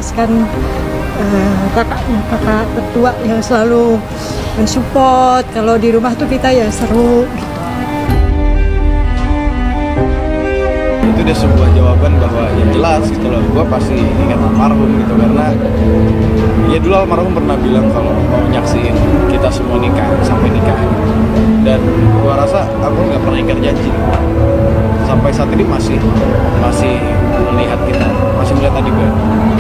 mendoakan kakak ketua yang selalu mensupport. Kalau di rumah tuh kita ya seru gitu. Itu dia sebuah jawaban bahwa yang jelas gitu loh, gue pasti ingat almarhum gitu, karena ya dulu almarhum pernah bilang kalau mau nyaksiin kita semua nikah sampai nikah, dan gue rasa aku nggak pernah ingkar janji sampai saat ini masih melihat kita, masih melihat tadi gue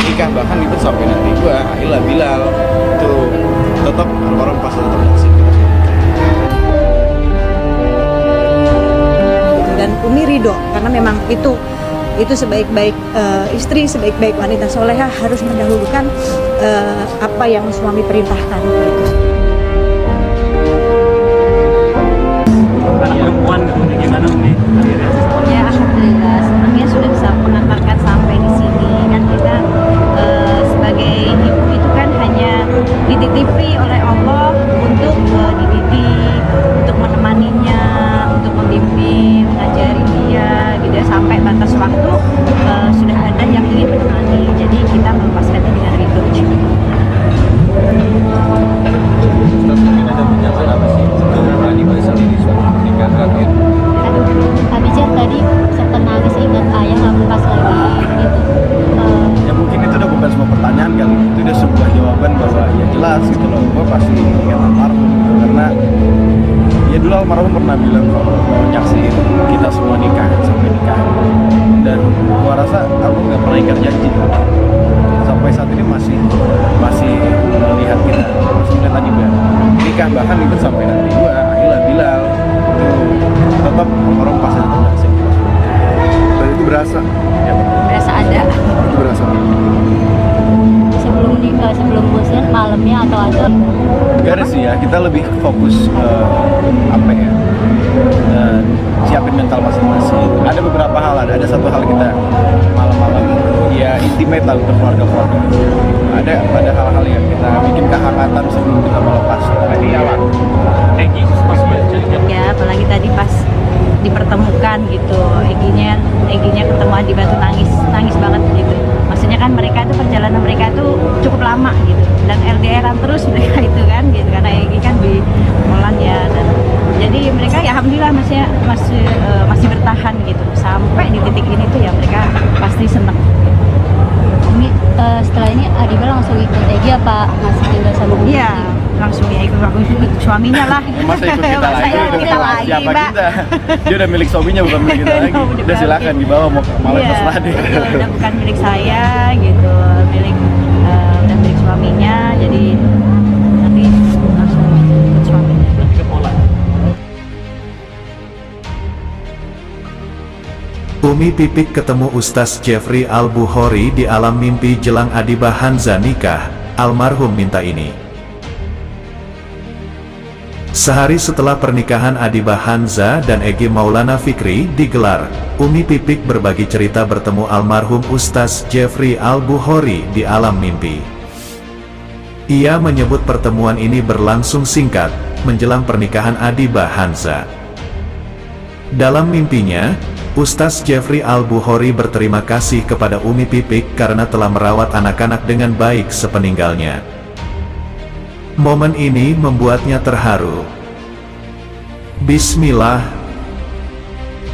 nikah, bahkan itu sampai nanti gue Aila Bilal itu tetap almarhum pasti tetap nyaksiin kita. Dan Umi ridho karena memang itu sebaik-baik istri, sebaik-baik wanita soleha harus mendahulukan apa yang suami perintahkan gitu. Anak perempuan gimana Umi? Ya alhamdulillah senangnya sudah bisa mengantarkan sampai di sini. Kan kita sebagai ibu itu kan hanya dititipi oleh Allah untuk dididik, untuk menemaninya, untuk membimbing, mengajari dia gitu ya, sampai batas waktu sudah ada yang ingin menemani. Jadi kita melepaskannya dengan ridho. Terus mungkin ada penjelasan apa sih untuk anniversary ini suatu pernikahan gitu? Aduh, Abijah tadi sempat nangis ingat ayah nggak pas lagi gitu. Ya mungkin itu udah bukan semua pertanyaan kali, itu udah sebuah jawaban bahwa ya jelas gitu loh, gue pasti ingat almarhum gitu, karena ya dulu almarhum pernah bilang kalau mau nyaksiin kita semua nikah sampai nikah, dan gue rasa aku nggak pernah ingkar janji sampai saat ini masih melihat kita, masih melihat tadi gue nikah, bahkan itu sampai nanti gue Aila Bilal itu tetap almarhum pasti tetap nyaksiin kita. Dan itu berasa ya, Berasa ada itu berasa. sebelum nikah, sebelum bosan malamnya atau ada. Gak ada sih ya, kita lebih fokus ke apa ya, siapin mental masing-masing. Ada beberapa hal, ada satu hal kita malam-malam ya intimate lah untuk keluarga-keluarga. Ada hal-hal yang kita bikin kehangatan sebelum kita melepas karyawan. Ya apalagi tadi pas dipertemukan gitu, Eginya ketemu Adi Batu nangis banget gitu. Maksudnya kan mereka itu perjalanan mereka itu cukup lama gitu, dan LDRan terus mereka itu kan gitu, karena Egi kan di Poland ya, dan jadi mereka ya alhamdulillah masih bertahan gitu sampai di titik ini tuh ya mereka pasti seneng. Umi setelah ini Adiba langsung ikut Egi apa masih tinggal sama Umi? Iya, langsung ya ikut suaminya lah. Masa ikut kita Masa lagi, ikut kita lagi, siapa Mbak. kita? Dia udah milik suaminya, bukan milik kita lagi. Udah silakan dibawa, mau malah Iya, terserah deh. udah bukan milik saya gitu, udah milik suaminya, jadi nanti langsung ikut suaminya. Umi Pipik ketemu Ustaz Jeffrey Al-Bukhari di alam mimpi jelang Adiba Hanza nikah, almarhum minta ini. Sehari setelah pernikahan Adiba Hanza dan Egi Maulana Fikri digelar, Umi Pipik berbagi cerita bertemu almarhum Ustaz Jeffrey Al-Bukhari di alam mimpi. Ia menyebut pertemuan ini berlangsung singkat, menjelang pernikahan Adiba Hanza. Dalam mimpinya, Ustaz Jeffrey Al-Bukhari berterima kasih kepada Umi Pipik karena telah merawat anak-anak dengan baik sepeninggalnya. Momen ini membuatnya terharu. Bismillah.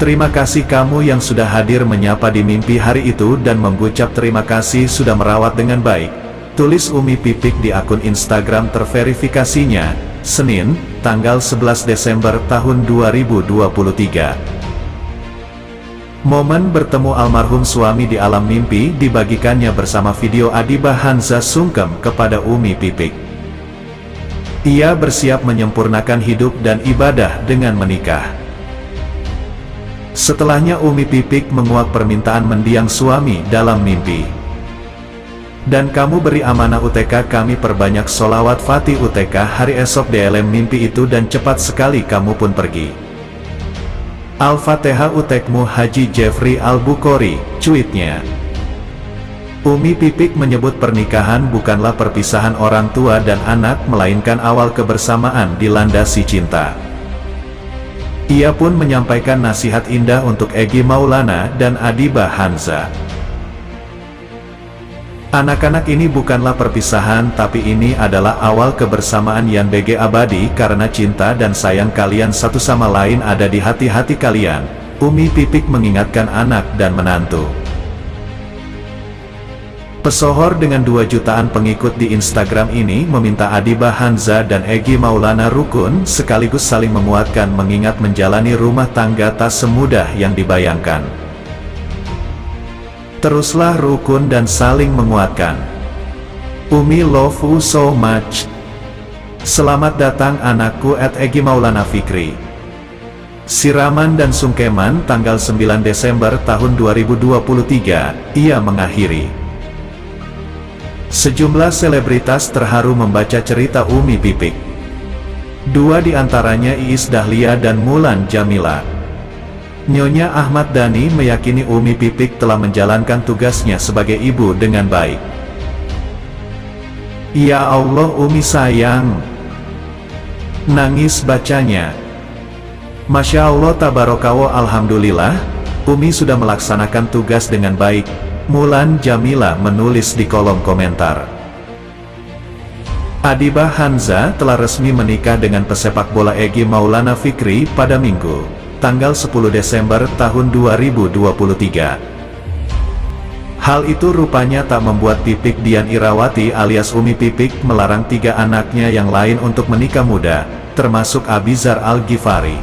Terima kasih kamu yang sudah hadir menyapa di mimpi hari itu dan mengucap terima kasih sudah merawat dengan baik, tulis Umi Pipik di akun Instagram terverifikasinya, Senin, tanggal 11 Desember tahun 2023. Momen bertemu almarhum suami di alam mimpi dibagikannya bersama video Adiba Hanza sungkem kepada Umi Pipik. Ia bersiap menyempurnakan hidup dan ibadah dengan menikah. Setelahnya Umi Pipik menguak permintaan mendiang suami dalam mimpi. Dan kamu beri amanah UTK kami perbanyak solawat Fatih UTK hari esok dalam mimpi itu dan cepat sekali kamu pun pergi. Al-Fatihah utekmu Haji Jeffrey Al-Bukhari, cuitnya. Umi Pipik menyebut pernikahan bukanlah perpisahan orang tua dan anak melainkan awal kebersamaan dilandasi cinta. Ia pun menyampaikan nasihat indah untuk Egi Maulana dan Adiba Hanza. Anak-anak ini bukanlah perpisahan, tapi ini adalah awal kebersamaan yang BG abadi karena cinta dan sayang kalian satu sama lain ada di hati-hati kalian. Umi Pipik mengingatkan anak dan menantu. Pesohor dengan 2 jutaan pengikut di Instagram ini meminta Adibah Hanza dan Egy Maulana rukun sekaligus saling menguatkan mengingat menjalani rumah tangga tak semudah yang dibayangkan. Teruslah rukun dan saling menguatkan. Umi love you so much. Selamat datang anakku @Egy Maulana Fikri. Siraman dan sungkeman tanggal 9 Desember tahun 2023, ia mengakhiri. Sejumlah selebritas terharu membaca cerita Umi Pipik. 2 di antaranya Iis Dahlia dan Mulan Jamila. Nyonya Ahmad Dhani meyakini Umi Pipik telah menjalankan tugasnya sebagai ibu dengan baik. Ya Allah Umi sayang. Nangis bacanya. Masya Allah tabarakallah alhamdulillah, Umi sudah melaksanakan tugas dengan baik. Mulan Jamila menulis di kolom komentar. Adibah Hanza telah resmi menikah dengan pesepak bola Egy Maulana Fikri pada Minggu, tanggal 10 Desember tahun 2023. Hal itu rupanya tak membuat Pipik Dian Irawati alias Umi Pipik melarang 3 anaknya yang lain untuk menikah muda, termasuk Abizar Al-Ghifari.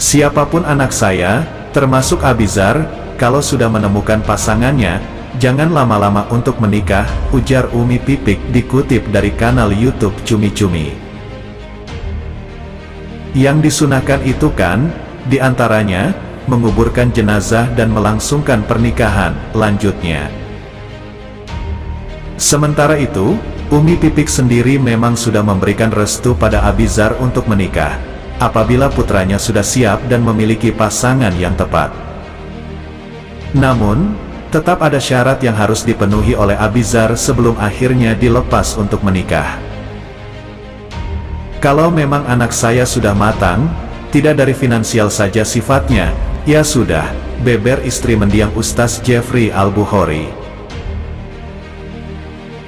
Siapapun anak saya, termasuk Abizar, kalau sudah menemukan pasangannya, jangan lama-lama untuk menikah, ujar Umi Pipik dikutip dari kanal YouTube Cumi Cumi. Yang disunahkan itu kan, diantaranya, menguburkan jenazah dan melangsungkan pernikahan, lanjutnya. Sementara itu, Umi Pipik sendiri memang sudah memberikan restu pada Abizar untuk menikah, apabila putranya sudah siap dan memiliki pasangan yang tepat. Namun, tetap ada syarat yang harus dipenuhi oleh Abizar sebelum akhirnya dilepas untuk menikah. Kalau memang anak saya sudah matang, tidak dari finansial saja sifatnya, ya sudah, beber istri mendiang Ustaz Jeffrey Al-Bukhari.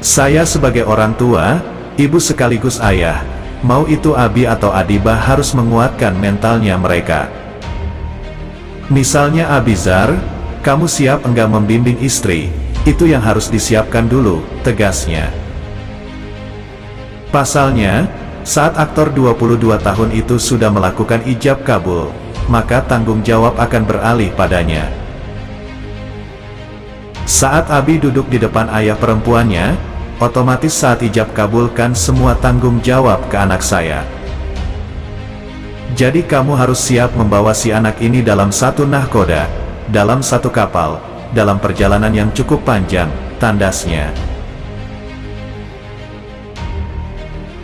Saya sebagai orang tua, ibu sekaligus ayah, mau itu Abi atau Adibah harus menguatkan mentalnya mereka. Misalnya Abizar, kamu siap enggak membimbing istri? Itu yang harus disiapkan dulu, tegasnya. Pasalnya, saat aktor 22 tahun itu sudah melakukan ijab kabul, maka tanggung jawab akan beralih padanya. Saat Abi duduk di depan ayah perempuannya, otomatis saat ijab kabulkan semua tanggung jawab ke anak saya. Jadi kamu harus siap membawa si anak ini dalam satu nahkoda, dalam satu kapal, dalam perjalanan yang cukup panjang, tandasnya.